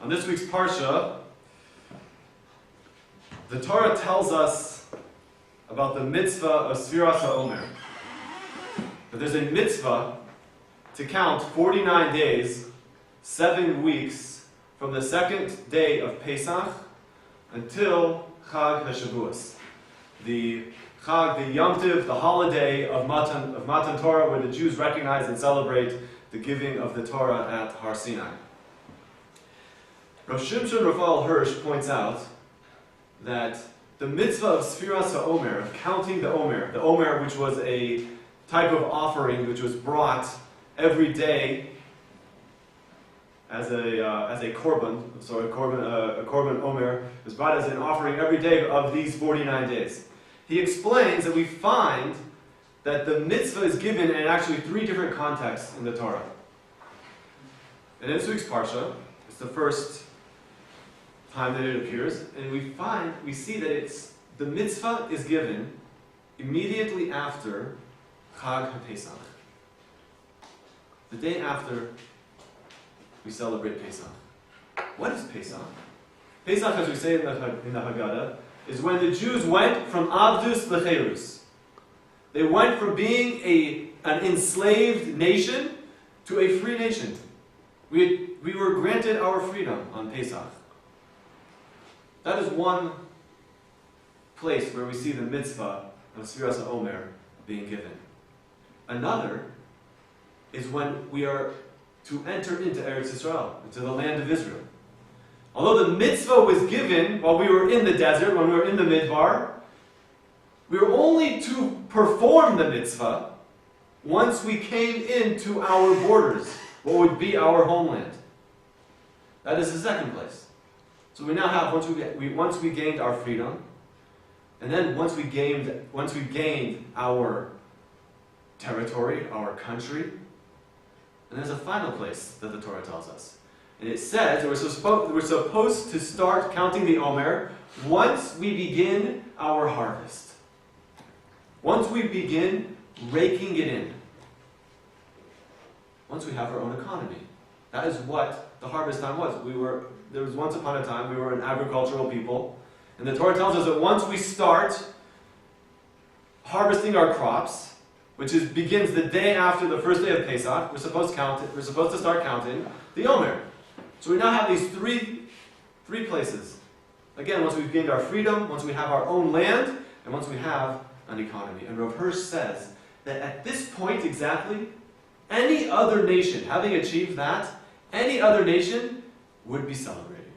On this week's Parsha, the Torah tells us about the mitzvah of Sfiras HaOmer. That there's a mitzvah to count 49 days, 7 weeks, from the second day of Pesach until Chag HaShavuos. The Chag, the Yom Tiv, the holiday of Matan Torah, where the Jews recognize and celebrate the giving of the Torah at Har Sinai. Rav Shimshon Raphael Hirsch points out that the mitzvah of Sfiras HaOmer, of counting the Omer which was a type of offering which was brought every day as a korban, so a korban Omer was brought as an offering every day of these 49 days. He explains that we find that the mitzvah is given in actually 3 different contexts in the Torah. And in this week's Parsha, it's the first time that it appears, and we see that the mitzvah is given immediately after Chag HaPesach. The day after we celebrate Pesach. What is Pesach? Pesach, as we say in the Haggadah, is when the Jews went from Abdus Lecherus. They went from being an enslaved nation to a free nation. We were granted our freedom on Pesach. That is one place where we see the mitzvah of Sfiras HaOmer being given. Another is when we are to enter into Eretz Yisrael, into the land of Israel. Although the mitzvah was given while we were in the desert, when we were in the Midbar, we were only to perform the mitzvah once we came into our borders, what would be our homeland. That is the second place. So we now have, once we gained our freedom, and then once we gained our territory, our country, and there's a final place that the Torah tells us. And it says that we're supposed to start counting the Omer once we begin our harvest. Once we begin raking it in. Once we have our own economy. That is what the harvest time was. There was once upon a time, we were an agricultural people. And the Torah tells us that once we start harvesting our crops, which begins the day after the first day of Pesach, we're supposed to start counting the Omer. So we now have these three places. Again, once we've gained our freedom, once we have our own land, and once we have an economy. And Rav Hirsch says that at this point exactly, any other nation, having achieved that, any other nation would be celebrating.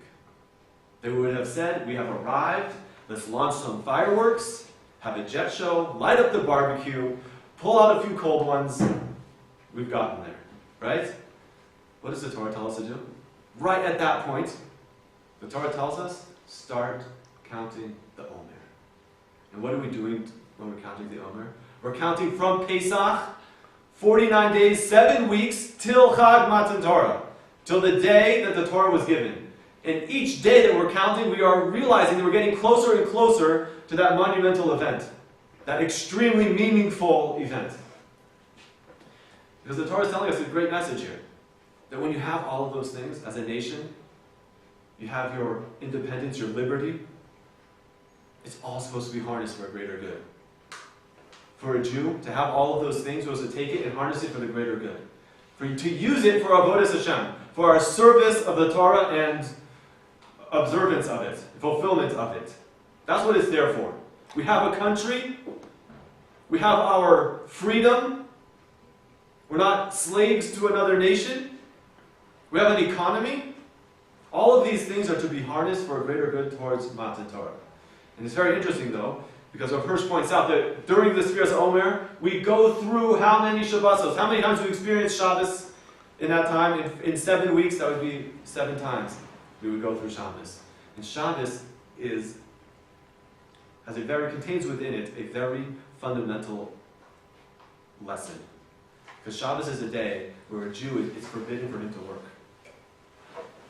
They would have said, we have arrived, let's launch some fireworks, have a jet show, light up the barbecue, pull out a few cold ones, we've gotten there, right? What does the Torah tell us to do? Right at that point, the Torah tells us, start counting the Omer. And what are we doing when we're counting the Omer? We're counting from Pesach, 49 days, 7 weeks, till Chag Matan Torah, till the day that the Torah was given. And each day that we're counting, we are realizing that we're getting closer and closer to that monumental event, that extremely meaningful event. Because the Torah is telling us a great message here, that when you have all of those things as a nation, you have your independence, your liberty, it's all supposed to be harnessed for a greater good. For a Jew to have all of those things, was to take it and harness it for the greater good. For you to use it for avodas Hashem, for our service of the Torah and observance of it, fulfillment of it. That's what it's there for. We have a country, we have our freedom, we're not slaves to another nation, we have an economy. All of these things are to be harnessed for a greater good towards Matan Torah. And it's very interesting though, because Rav Hirsch points out that during the Sfiras HaOmer, we go through how many Shabbosos, how many times we experience Shabbos in that time. In 7 weeks, that would be 7 times we would go through Shabbos. And Shabbos contains within it a very fundamental lesson. Because Shabbos is a day where a Jew, it's forbidden for him to work.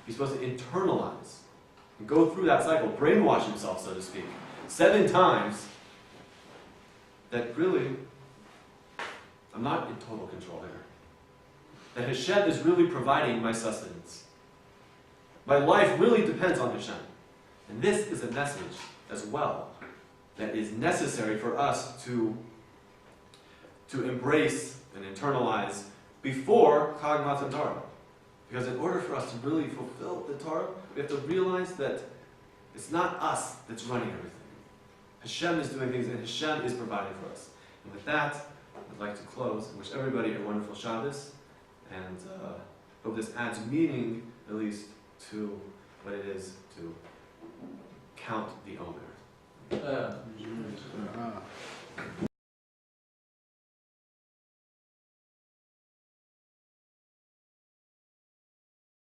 He's supposed to internalize and go through that cycle, brainwash himself, so to speak, 7 times, that really, I'm not in total control here. That Hashem is really providing my sustenance. My life really depends on Hashem. And this is a message as well that is necessary for us to embrace and internalize before Chag Matan Torah. Because in order for us to really fulfill the Torah, we have to realize that it's not us that's running everything. Hashem is doing things, and Hashem is providing for us. And with that, I'd like to close and wish everybody a wonderful Shabbos, and hope this adds meaning, at least, to what it is to count the Omer.